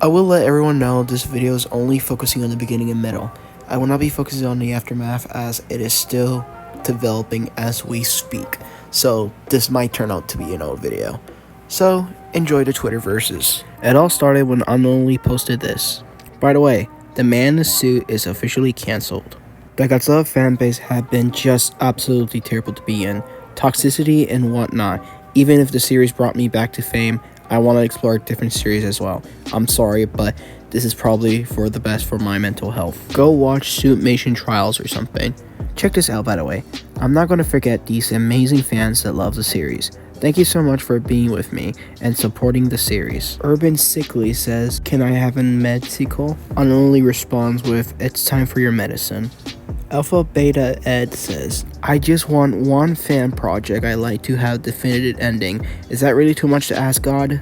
I will let everyone know this video is only focusing on the beginning and middle. I will not be focusing on the aftermath as it is still developing as we speak. So this might turn out to be an old video. So enjoy the Twitter verses. It all started when Unknowingly posted this. By the way, the man in the suit is officially cancelled. The Godzilla fanbase had been just absolutely terrible to be in. Toxicity and whatnot. Even if the series brought me back to fame, I want to explore different series as well. I'm sorry, but this is probably for the best for my mental health. Go watch Suitmation Trials or something. Check this out, by the way. I'm not going to forget these amazing fans that love the series. Thank you so much for being with me and supporting the series. Urban Sickly says, "Can I have a medsicle?" Unknowingly responds with, "It's time for your medicine." Alpha Beta Ed says, "I just want one fan project I like to have definitive ending. Is that really too much to ask God?"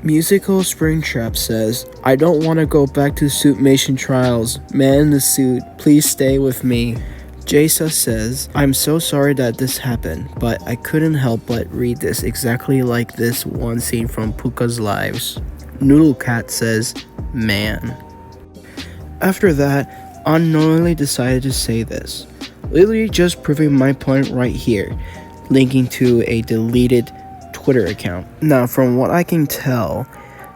Musical Springtrap says, "I don't want to go back to Suitmation Trials. Man in the suit, please stay with me." Jasa says, "I'm so sorry that this happened, but I couldn't help but read this exactly like this one scene from Puka's Lives." Noodle Cat says, "Man." After that, Unknowingly decided to say this, literally just proving my point right here, linking to a deleted Twitter account. Now, from what I can tell,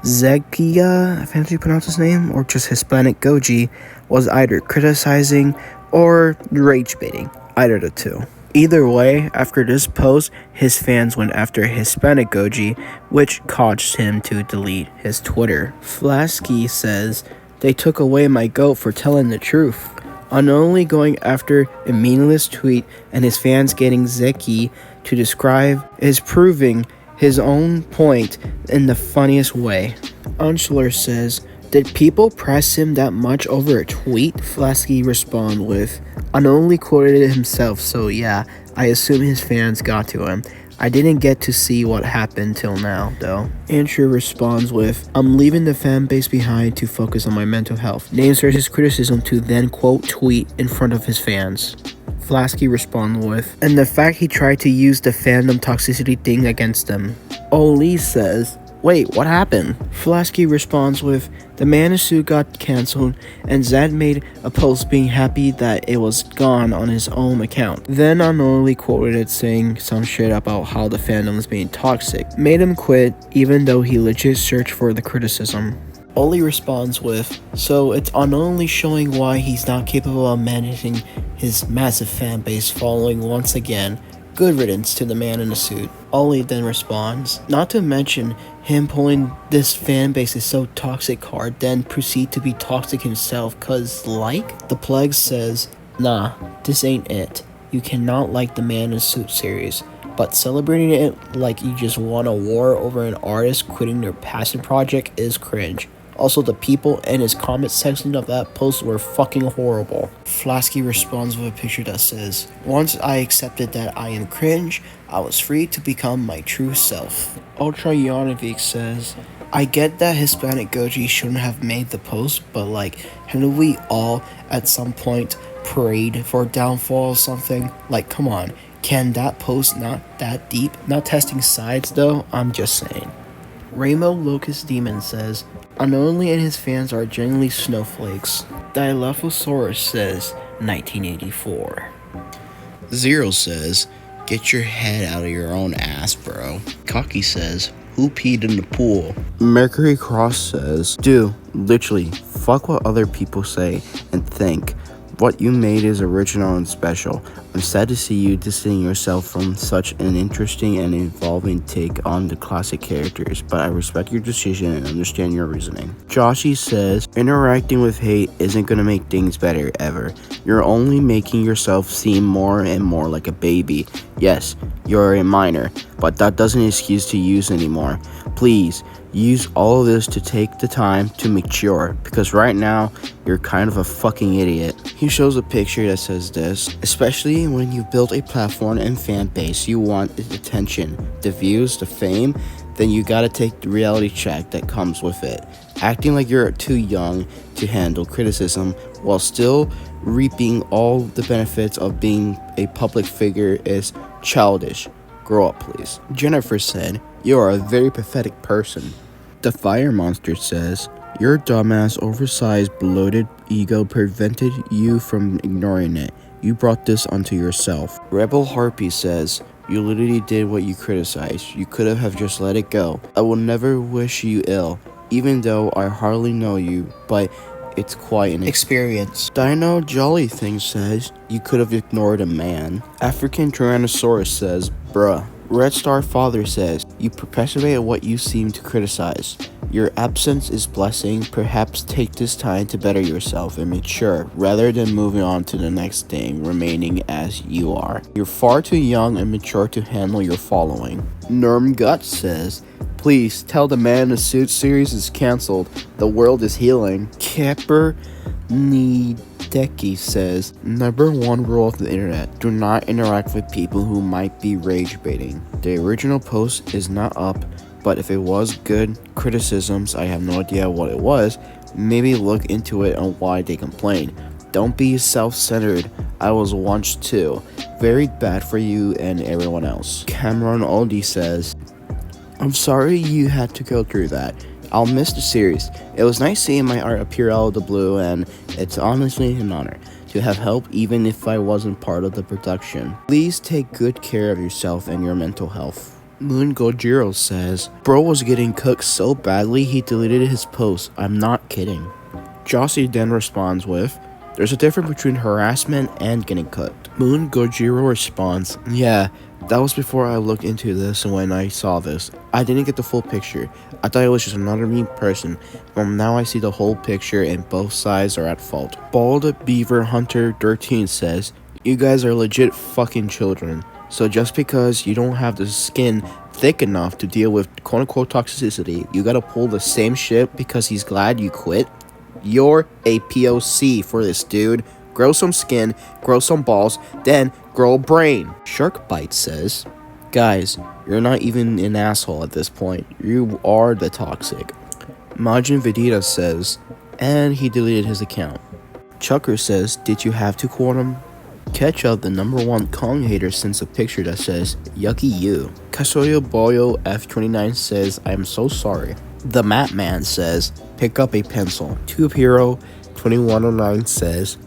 Zekia, I think you pronounce his name, or just Hispanic Goji, was either criticizing or rage baiting, either the two. Either way, after this post, his fans went after Hispanic Goji, which caused him to delete his Twitter. Flasky says, "They took away my goat for telling the truth." Unknowingly going after a meaningless tweet and his fans getting Zeki to describe is proving his own point in the funniest way. Unschler says, "Did people press him that much over a tweet?" Flasky respond with, "Unknowingly quoted it himself, so yeah, I assume his fans got to him. I didn't get to see what happened till now, though." Andrew responds with, "I'm leaving the fan base behind to focus on my mental health." Names his criticism to then quote tweet in front of his fans. Flasky responds with, "And the fact he tried to use the fandom toxicity thing against them." Oli says, "Wait, what happened?" Flasky responds with, "The man in suit got cancelled, and Zad made a post being happy that it was gone on his own account. Then Unknowingly quoted it saying some shit about how the fandom is being toxic. Made him quit, even though he legit searched for the criticism." Oli responds with, "So it's Unknowingly showing why he's not capable of managing his massive fan base following once again. Good riddance to the man in the suit." Oli then responds, "Not to mention him pulling this fan base is so toxic card, then proceed to be toxic himself, cause like?" The Plague says, "Nah, this ain't it. You cannot like the man in the suit series, but celebrating it like you just won a war over an artist quitting their passion project is cringe. Also, the people in his comment section of that post were fucking horrible." Flasky responds with a picture that says, "Once I accepted that I am cringe, I was free to become my true self." Ultra Yanovic says, "I get that Hispanic Goji shouldn't have made the post, but like, haven't we all at some point prayed for a downfall or something? Like, come on, can that post not that deep? Not testing sides though, I'm just saying." Rainbow Locust Demon says, "Unknowingly and his fans are genuinely snowflakes." Dilophosaurus says, 1984. Zero says, "Get your head out of your own ass, bro." Cocky says, "Who peed in the pool?" Mercury Cross says, "Dude, literally, fuck what other people say and think. What you made is original and special. I'm sad to see you distancing yourself from such an interesting and evolving take on the classic characters, but I respect your decision and understand your reasoning." Joshy says, "Interacting with hate isn't gonna make things better ever. You're only making yourself seem more and more like a baby. Yes, you're a minor, but that doesn't excuse to use anymore. Please, use all of this to take the time to mature, because right now, you're kind of a fucking idiot." He shows a picture that says this, "Especially when you build a platform and fan base, you want the attention, the views, the fame, then you gotta take the reality check that comes with it. Acting like you're too young to handle criticism while still reaping all the benefits of being a public figure is childish. Grow up, please." Jennifer said, "You are a very pathetic person." The Fire Monster says, Your dumbass, oversized, bloated ego prevented you from ignoring it. You brought this onto yourself. Rebel Harpy says, you literally did what you criticized. You could have just let it go. I will never wish you ill, even though I hardly know you, but it's quite an experience. Dino Jolly Thing says, you could have ignored a man. African Tyrannosaurus says, bruh. Red Star Father says, you perpetuate what you seem to criticize. Your absence is blessing. Perhaps take this time to better yourself and mature, rather than moving on to the next thing, remaining as you are. You're far too young and mature to handle your following. Nerm Gut says, please tell the Man in the Suit series is cancelled. The world is healing. Capper Nideki says, number one rule of the internet, do not interact with people who might be rage baiting. The original post is not up, but if it was good criticisms, I have no idea what it was, maybe look into it on why they complain. Don't be self-centered. I was once too. Very bad for you and everyone else. Cameron Aldi says, I'm sorry you had to go through that. I'll miss the series. It was nice seeing my art appear out of the blue, and it's honestly an honor to have help even if I wasn't part of the production. Please take good care of yourself and your mental health. Moon Gojiro says, bro was getting cooked so badly he deleted his post. I'm not kidding. Jossie then responds with, there's a difference between harassment and getting cooked. Moon Gojiro responds, yeah, that was before I looked into this and when I saw this. I didn't get the full picture. I thought it was just another mean person, but now I see the whole picture and both sides are at fault. Bald Beaver Hunter 13 says, you guys are legit fucking children. So just because you don't have the skin thick enough to deal with quote-unquote toxicity, you gotta pull the same shit because he's glad you quit? You're a POC for this, dude. Grow some skin, grow some balls, then grow a brain. Sharkbite says, guys, you're not even an asshole at this point. You are the toxic. Majin Vegeta says, and he deleted his account. Chucker says, did you have to quote him? Ketchup, the number one Kong hater, sends a picture that says, yucky you. Kasoyo Boyo F29 says, I'm so sorry. The Mat Man says, pick up a pencil. Tube Hero 2109 says,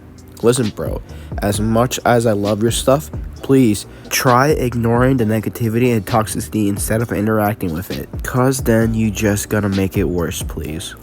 listen bro, as much as I love your stuff, please try ignoring the negativity and toxicity instead of interacting with it, cause then you just gonna make it worse, please.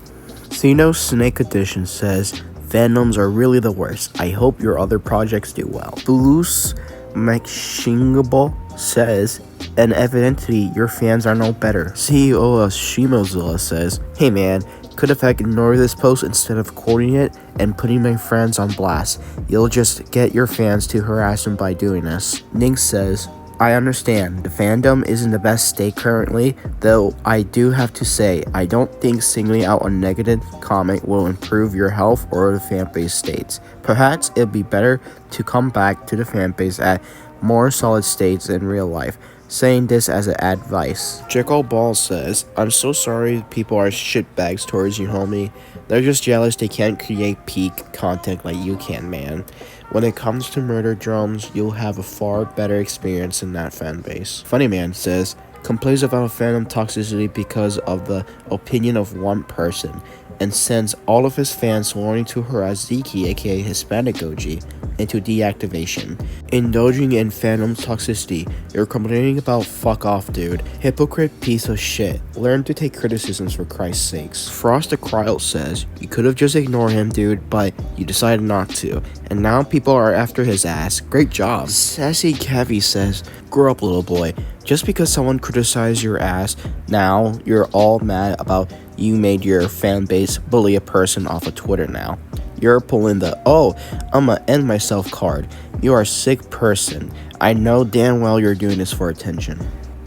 Xeno Snake Edition says, fandoms are really the worst. I hope your other projects do well. Blues McShingable says, and evidently your fans are no better. CEO of Shimozilla says, hey man, could have ignored this post instead of quoting it and putting my friends on blast. You'll just get your fans to harass him by doing this. Ning says, I understand, the fandom is in the best state currently, though I do have to say, I don't think singling out a negative comment will improve your health or the fanbase states. Perhaps it'd be better to come back to the fanbase at more solid states in real life. Saying this as an advice. Jekyll Ball says, I'm so sorry people are shitbags towards you, homie. They're just jealous they can't create peak content like you can, man. When it comes to murder drones, you'll have a far better experience in that fan base. Funny Man says, complains about fandom toxicity because of the opinion of one person, and sends all of his fans wanting to harass Ziki, aka Hispanic Goji, into deactivation. Indulging in fandom toxicity, you're complaining about fuck off, dude. Hypocrite piece of shit. Learn to take criticisms for Christ's sakes. Frost the Cryle says, you could have just ignored him, dude, but you decided not to, and now people are after his ass. Great job. Sassy Cavi says, grow up, little boy. Just because someone criticized your ass, now you're all mad about you made your fan base bully a person off of Twitter now. You're pulling the, oh, I'ma end myself card. You are a sick person. I know damn well you're doing this for attention.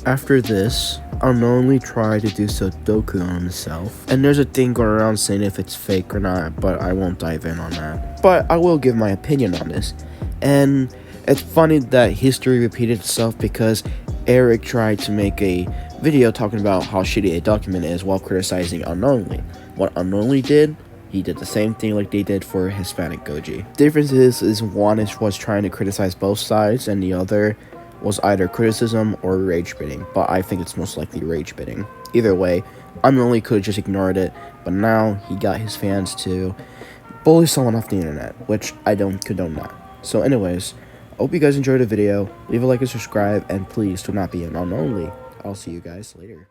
After this, Unknowingly tried to do Sudoku on himself. And there's a thing going around saying if it's fake or not, but I won't dive in on that. But I will give my opinion on this. And it's funny that history repeated itself because Eric tried to make a video talking about how shitty a document is while criticizing Unknowingly. What Unknowingly did, he did the same thing like they did for Hispanic Goji. Difference is one was trying to criticize both sides and the other was either criticism or rage baiting, but I think it's most likely rage baiting. Either way, Unknowingly could have just ignored it, but now he got his fans to bully someone off the internet, which I don't condone that. So anyways, I hope you guys enjoyed the video. Leave a like and subscribe, and please do not be an unknowingly. I'll see you guys later.